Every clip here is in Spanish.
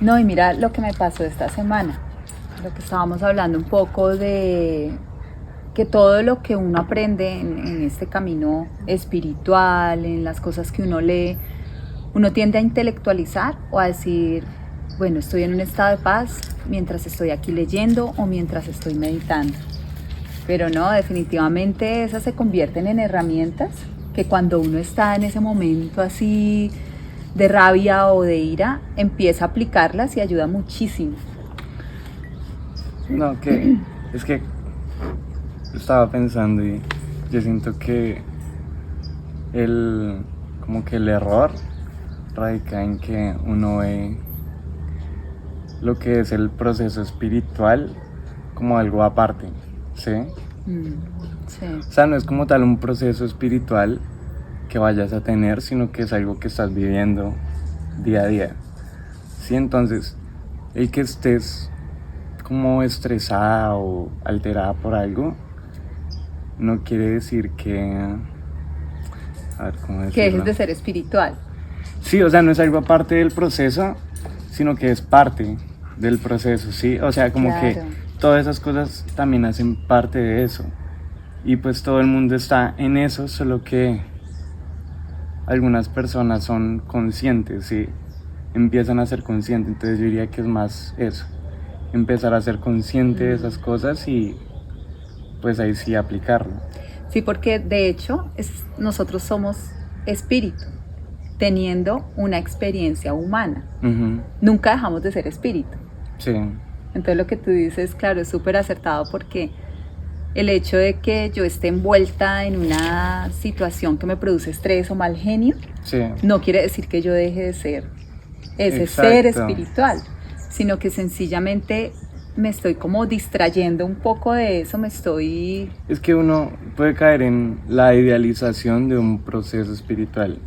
No, y mira lo que me pasó esta semana, lo que estábamos hablando un poco de que todo lo que uno aprende en este camino espiritual, en las cosas que uno lee, uno tiende a intelectualizar o a decir, bueno, estoy en un estado de paz mientras estoy aquí leyendo o mientras estoy meditando. Pero no, definitivamente esas se convierten en herramientas que cuando uno está en ese momento así de rabia o de ira, empieza a aplicarlas y ayuda muchísimo. No, que es que estaba pensando y yo siento que como que el error radica en que uno ve lo que es el proceso espiritual como algo aparte, ¿sí? Sí. O sea, no es como tal un proceso espiritual que vayas a tener, sino que es algo que estás viviendo día a día, ¿sí? Entonces, el que estés como estresada o alterada por algo, no quiere decir que... A ver, ¿cómo decirlo? Que dejes de ser espiritual. Sí, o sea, no es algo aparte del proceso, sino que es parte del proceso, ¿sí? O sea, como Claro. que todas esas cosas también hacen parte de eso. Y pues todo el mundo está en eso, solo que algunas personas son conscientes, ¿sí? Empiezan a ser conscientes, entonces yo diría que es más eso. Empezar a ser consciente de esas cosas y pues ahí sí aplicarlo. Sí, porque de hecho nosotros somos espíritu, teniendo una experiencia humana. Uh-huh. Nunca dejamos de ser espíritu. Sí. Entonces lo que tú dices, claro, es súper acertado porque el hecho de que yo esté envuelta en una situación que me produce estrés o mal genio, Sí. no quiere decir que yo deje de ser ese Exacto. ser espiritual, sino que sencillamente me estoy como distrayendo un poco de eso, Es que uno puede caer en la idealización de un proceso espiritual.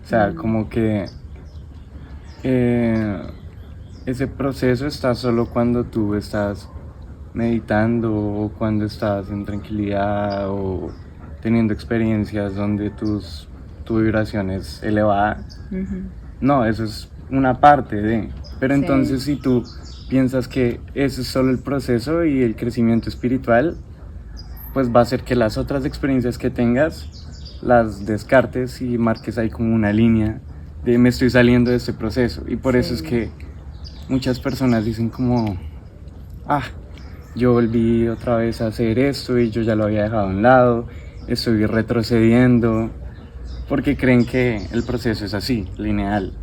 O sea, como que ese proceso está solo cuando tú estás meditando o cuando estás en tranquilidad o teniendo experiencias donde tu vibración es elevada. No, eso es una parte de... Pero Sí. entonces si tú piensas que ese es solo el proceso y el crecimiento espiritual, pues va a hacer que las otras experiencias que tengas las descartes y marques ahí como una línea de me estoy saliendo de este proceso. Y por eso es que muchas personas dicen como, yo volví otra vez a hacer esto y yo ya lo había dejado a un lado, estoy retrocediendo, porque creen que el proceso es así, lineal.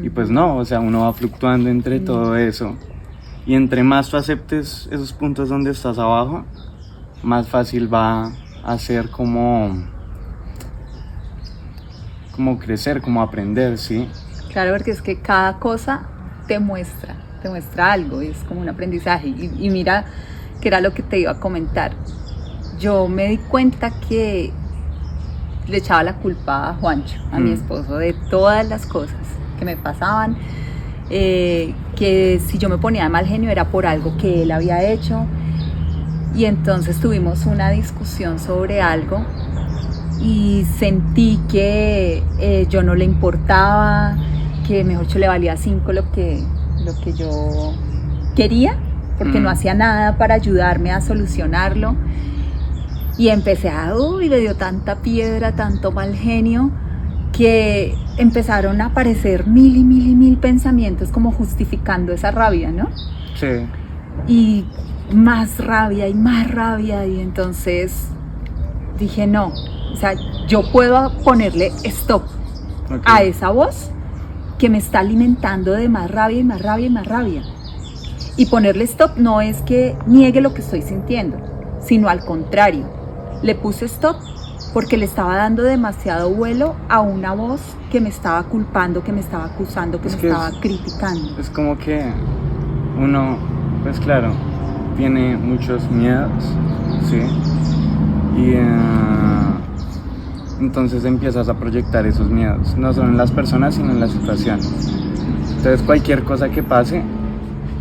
Y pues no, o sea, uno va fluctuando entre todo eso. Y entre más tú aceptes esos puntos donde estás abajo, más fácil va a ser como crecer, como aprender, ¿sí? Claro, porque es que cada cosa te muestra algo, es como un aprendizaje. Y mira, que era lo que te iba a comentar. Yo me di cuenta que le echaba la culpa a Juancho, a mi esposo, de todas las cosas que me pasaban, que si yo me ponía de mal genio era por algo que él había hecho. Y entonces tuvimos una discusión sobre algo y sentí que yo no le importaba, que mejor yo le valía 5 lo que yo quería, porque no hacía nada para ayudarme a solucionarlo. Y empecé me dio tanta piedra, tanto mal genio, que empezaron a aparecer mil pensamientos como justificando esa rabia, ¿no? Sí. Y más rabia, y entonces dije no, o sea, yo puedo ponerle stop a esa voz que me está alimentando de más rabia. Y ponerle stop no es que niegue lo que estoy sintiendo, sino al contrario, le puse stop porque le estaba dando demasiado vuelo a una voz que me estaba culpando, que me estaba acusando, que me estaba criticando. Es como que uno, pues claro, tiene muchos miedos, ¿sí? Y entonces empiezas a proyectar esos miedos, no solo en las personas, sino en las situaciones. Entonces cualquier cosa que pase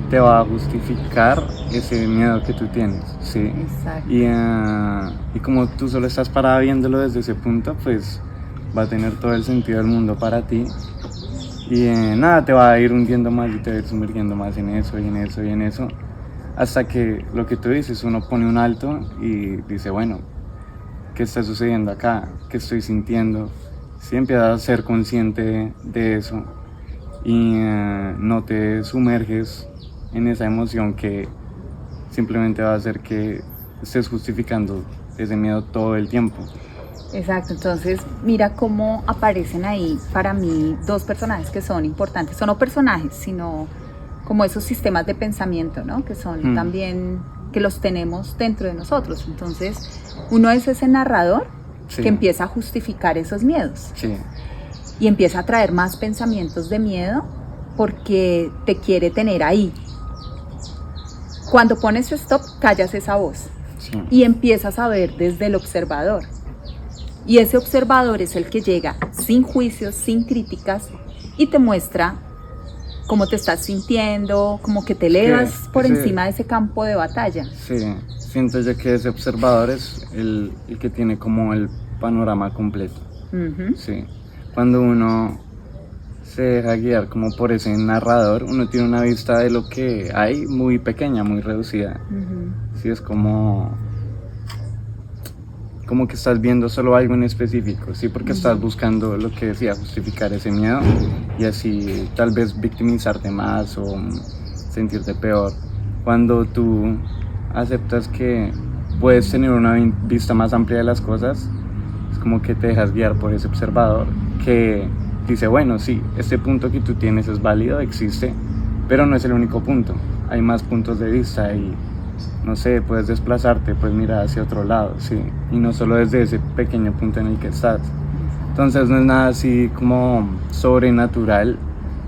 te va a justificar ese miedo que tú tienes, ¿sí? Exacto. Y como tú solo estás parada viéndolo desde ese punto, pues va a tener todo el sentido del mundo para ti Y nada, te va a ir hundiendo más y te va a ir sumergiendo más en eso y en eso y en eso. Hasta que lo que tú dices, uno pone un alto y dice, bueno, ¿qué está sucediendo acá? ¿Qué estoy sintiendo? Si empiezas a ser consciente de eso y no te sumerges en esa emoción que simplemente va a hacer que estés justificando ese miedo todo el tiempo. Exacto, entonces mira cómo aparecen ahí para mí dos personajes que son importantes, son no personajes, sino como esos sistemas de pensamiento, ¿no? Que son también, que los tenemos dentro de nosotros. Entonces, uno es ese narrador que empieza a justificar esos miedos y empieza a traer más pensamientos de miedo porque te quiere tener ahí. Cuando pones stop, callas esa voz y empiezas a ver desde el observador. Y ese observador es el que llega sin juicios, sin críticas y te muestra cómo te estás sintiendo, como que te elevas por encima de ese campo de batalla. Sí, siento yo que ese observador es el que tiene como el panorama completo. Sí, cuando uno se deja guiar como por ese narrador, uno tiene una vista de lo que hay muy pequeña, muy reducida. Sí, es como que estás viendo solo algo en específico, sí, porque estás buscando lo que decía, justificar ese miedo y así tal vez victimizarte más o sentirte peor. Cuando tú aceptas que puedes tener una vista más amplia de las cosas, es como que te dejas guiar por ese observador que dice, bueno, sí, este punto que tú tienes es válido, existe, pero no es el único punto, hay más puntos de vista y no sé, puedes desplazarte, puedes mirar hacia otro lado, sí, y no solo desde ese pequeño punto en el que estás. Entonces no es nada así como sobrenatural,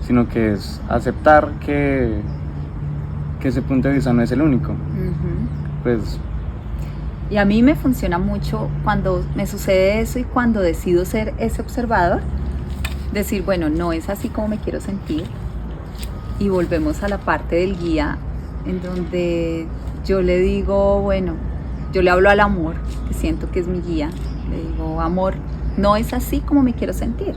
sino que es aceptar que ese punto de vista no es el único. Pues, y a mí me funciona mucho cuando me sucede eso y cuando decido ser ese observador, decir, bueno, no es así como me quiero sentir, y volvemos a la parte del guía en donde yo le digo, bueno, yo le hablo al amor, que siento que es mi guía, le digo, amor, no es así como me quiero sentir.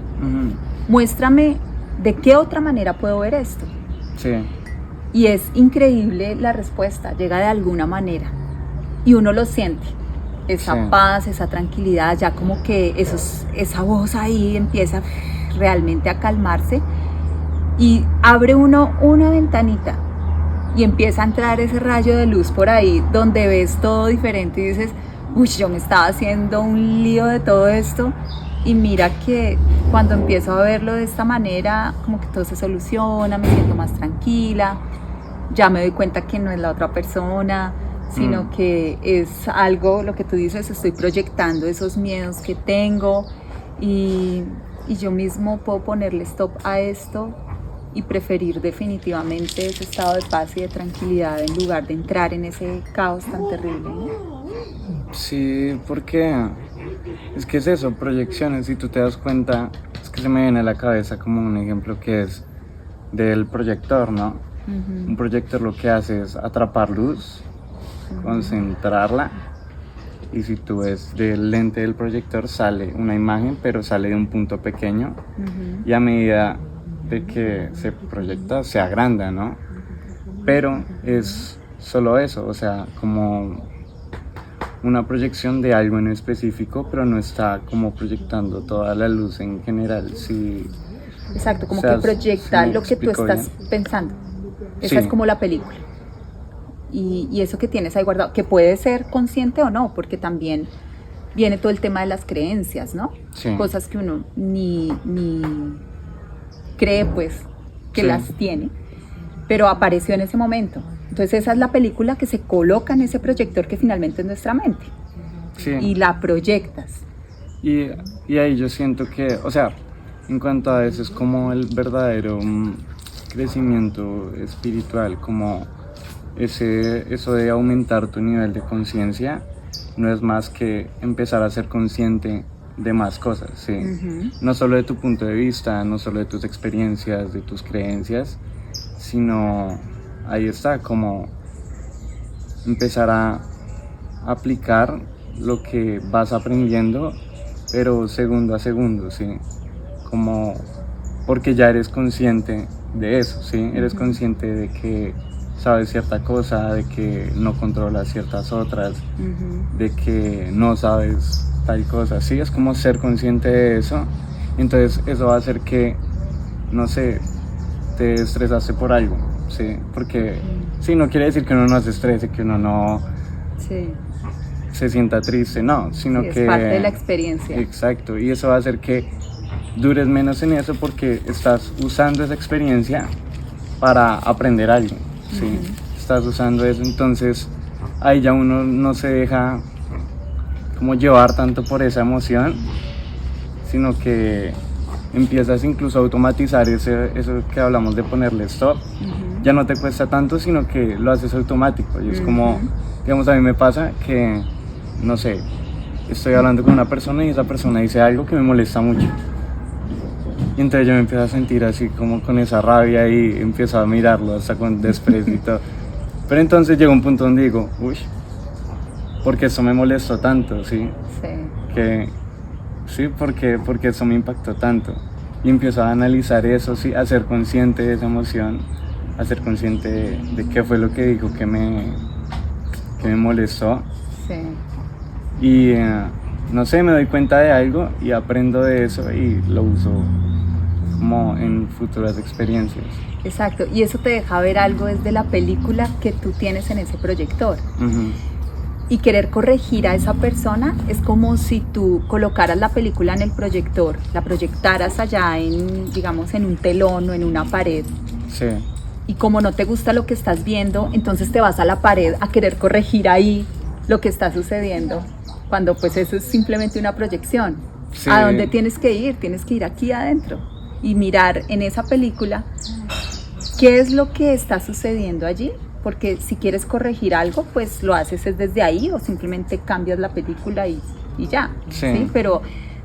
Muéstrame de qué otra manera puedo ver esto. Y es increíble la respuesta, llega de alguna manera y uno lo siente, esa paz, esa tranquilidad, ya como que esa voz ahí empieza realmente a calmarse y abre uno una ventanita y empieza a entrar ese rayo de luz por ahí donde ves todo diferente y dices, uy, yo me estaba haciendo un lío de todo esto y mira que cuando empiezo a verlo de esta manera como que todo se soluciona, me siento más tranquila, ya me doy cuenta que no es la otra persona, sino que es algo, lo que tú dices, estoy proyectando esos miedos que tengo y yo mismo puedo ponerle stop a esto y preferir definitivamente ese estado de paz y de tranquilidad en lugar de entrar en ese caos tan terrible, ¿no? Sí, porque es que es eso, proyecciones, si tú te das cuenta, es que se me viene a la cabeza como un ejemplo que es del proyector, ¿no? Un proyector lo que hace es atrapar luz, concentrarla, y si tú ves del lente del proyector sale una imagen, pero sale de un punto pequeño y a medida de que se proyecta se agranda, ¿no? Pero es solo eso, o sea, como una proyección de algo en específico, pero no está como proyectando toda la luz en general. Sí. Exacto, como que proyecta lo que tú estás pensando. Esa es como la película. Y eso que tienes ahí guardado, que puede ser consciente o no, porque también viene todo el tema de las creencias, ¿no? Cosas que uno ni cree pues que las tiene, pero apareció en ese momento. Entonces esa es la película que se coloca en ese proyector que finalmente es nuestra mente y la proyectas. Y ahí yo siento que, o sea, en cuanto a eso es como el verdadero crecimiento espiritual, como eso de aumentar tu nivel de conciencia, no es más que empezar a ser consciente de más cosas, ¿sí? No solo de tu punto de vista, no solo de tus experiencias, de tus creencias, sino ahí está, como empezar a aplicar lo que vas aprendiendo, pero segundo a segundo, ¿sí? Como porque ya eres consciente de eso, ¿sí? Eres consciente de que sabes cierta cosa, de que no controlas ciertas otras, de que no sabes tal cosa, ¿sí? Es como ser consciente de eso. Entonces eso va a hacer que, no sé, te estresaste por algo, ¿sí? Porque sí, no quiere decir que uno no se estrese, que uno no se sienta triste, no, sino que... es parte de la experiencia. Exacto, y eso va a hacer que dures menos en eso porque estás usando esa experiencia para aprender algo, ¿sí? Estás usando eso, entonces ahí ya uno no se deja como llevar tanto por esa emoción, sino que empiezas incluso a automatizar eso que hablamos de ponerle stop. Ya no te cuesta tanto, sino que lo haces automático. Y es como, digamos, a mí me pasa que, no sé, estoy hablando con una persona y esa persona dice algo que me molesta mucho. Y entonces yo me empiezo a sentir así como con esa rabia y empiezo a mirarlo hasta con desprecio y todo. Pero entonces llega un punto donde digo, uy, porque eso me molestó tanto, ¿sí? Sí, porque eso me impactó tanto. Y empiezo a analizar eso, sí, a ser consciente de esa emoción, a ser consciente de qué fue lo que dijo que me molestó. Y no sé, me doy cuenta de algo y aprendo de eso y lo uso como en futuras experiencias. Exacto, y eso te deja ver algo desde la película que tú tienes en ese proyector. Y querer corregir a esa persona es como si tú colocaras la película en el proyector, la proyectaras allá en, digamos, en un telón o en una pared. Sí. Y como no te gusta lo que estás viendo, entonces te vas a la pared a querer corregir ahí lo que está sucediendo, cuando pues eso es simplemente una proyección. Sí. ¿A dónde tienes que ir? Tienes que ir aquí adentro y mirar en esa película qué es lo que está sucediendo allí. Porque si quieres corregir algo, pues lo haces desde ahí o simplemente cambias la película y ya, ¿sí? Pero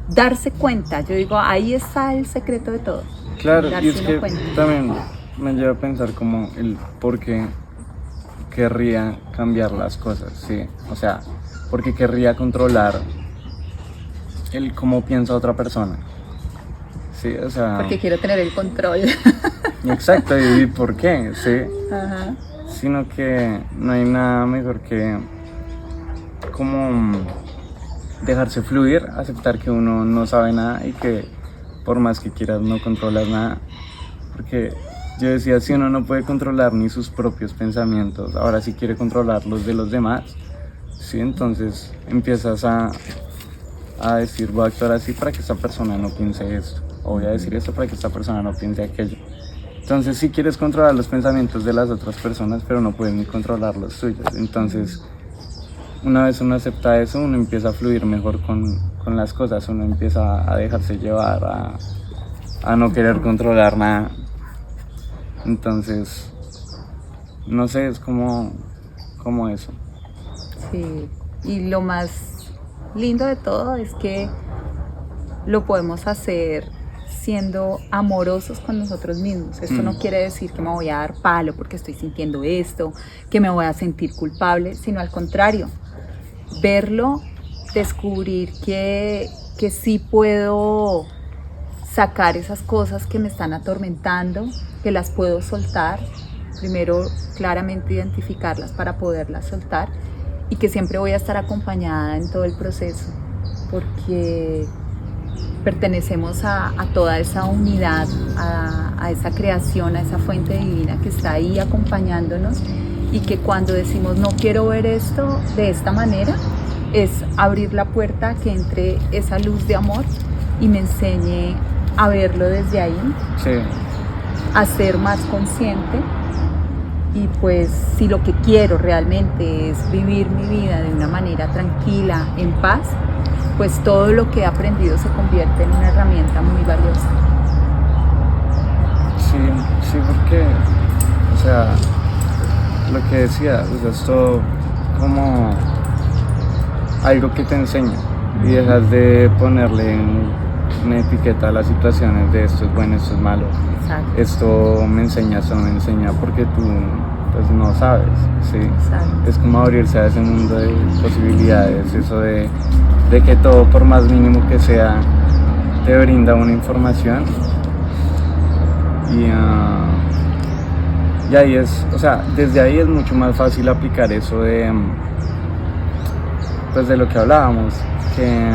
darse cuenta, yo digo, ahí está el secreto de todo. Claro, y es que también me lleva a pensar como el por qué querría cambiar las cosas, ¿sí? O sea, por qué querría controlar el cómo piensa otra persona, ¿sí? O sea... Porque quiero tener el control. Exacto, ¿y por qué? Sí. Sino que no hay nada mejor que como dejarse fluir, aceptar que uno no sabe nada y que por más que quieras no controlas nada, porque yo decía, si uno no puede controlar ni sus propios pensamientos, ahora sí quiere controlar los de los demás, ¿sí? Entonces empiezas a decir, voy a actuar así para que esta persona no piense esto, o voy a decir esto para que esta persona no piense aquello. Entonces sí quieres controlar los pensamientos de las otras personas, pero no puedes ni controlar los tuyos. Entonces, una vez uno acepta eso, uno empieza a fluir mejor con las cosas, uno empieza a dejarse llevar, a no querer controlar nada. Entonces, no sé, es como eso. Sí, y lo más lindo de todo es que lo podemos hacer siendo amorosos con nosotros mismos. Esto no quiere decir que me voy a dar palo porque estoy sintiendo esto, que me voy a sentir culpable, sino al contrario, verlo, descubrir que sí puedo sacar esas cosas que me están atormentando, que las puedo soltar, primero claramente identificarlas para poderlas soltar y que siempre voy a estar acompañada en todo el proceso, porque pertenecemos a toda esa unidad, a esa creación, a esa fuente divina que está ahí acompañándonos y que cuando decimos no quiero ver esto de esta manera, es abrir la puerta a que entre esa luz de amor y me enseñe a verlo desde ahí, a ser más consciente y pues si lo que quiero realmente es vivir mi vida de una manera tranquila, en paz, pues todo lo que he aprendido se convierte en una herramienta muy valiosa. Sí, porque, o sea, lo que decía, o sea, es todo como algo que te enseña y dejas de ponerle una etiqueta a las situaciones de esto es bueno, esto es malo. Exacto. Esto me enseña, esto no me enseña, porque tú pues no sabes, ¿sí? Exacto. Es como abrirse a ese mundo de posibilidades, eso de que todo, por más mínimo que sea, te brinda una información Y ahí es, o sea, desde ahí es mucho más fácil aplicar eso de, pues de lo que hablábamos, que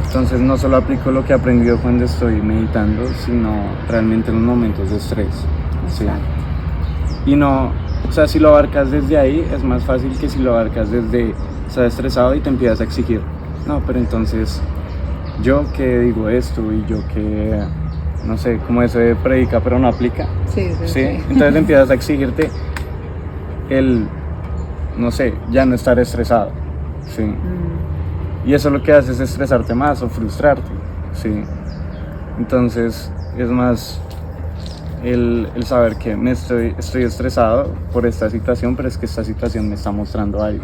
entonces no solo aplico lo que he aprendido cuando estoy meditando, sino realmente en los momentos de estrés. ¿Sí? Y no, o sea, si lo abarcas desde ahí es más fácil que si lo abarcas desde estás estresado y te empiezas a exigir. No, pero entonces yo que digo esto y yo que, no sé, como eso de predica pero no aplica. Sí. Entonces empiezas a exigirte el, no sé, ya no estar estresado. Sí. Y eso lo que hace es estresarte más o frustrarte. Sí. Entonces es más el saber que estoy estresado por esta situación, pero es que esta situación me está mostrando algo.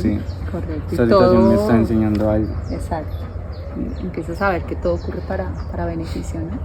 Sí. Correcto. Esta situación me está enseñando algo. Exacto. Empiezas a ver que todo ocurre para beneficio, ¿no?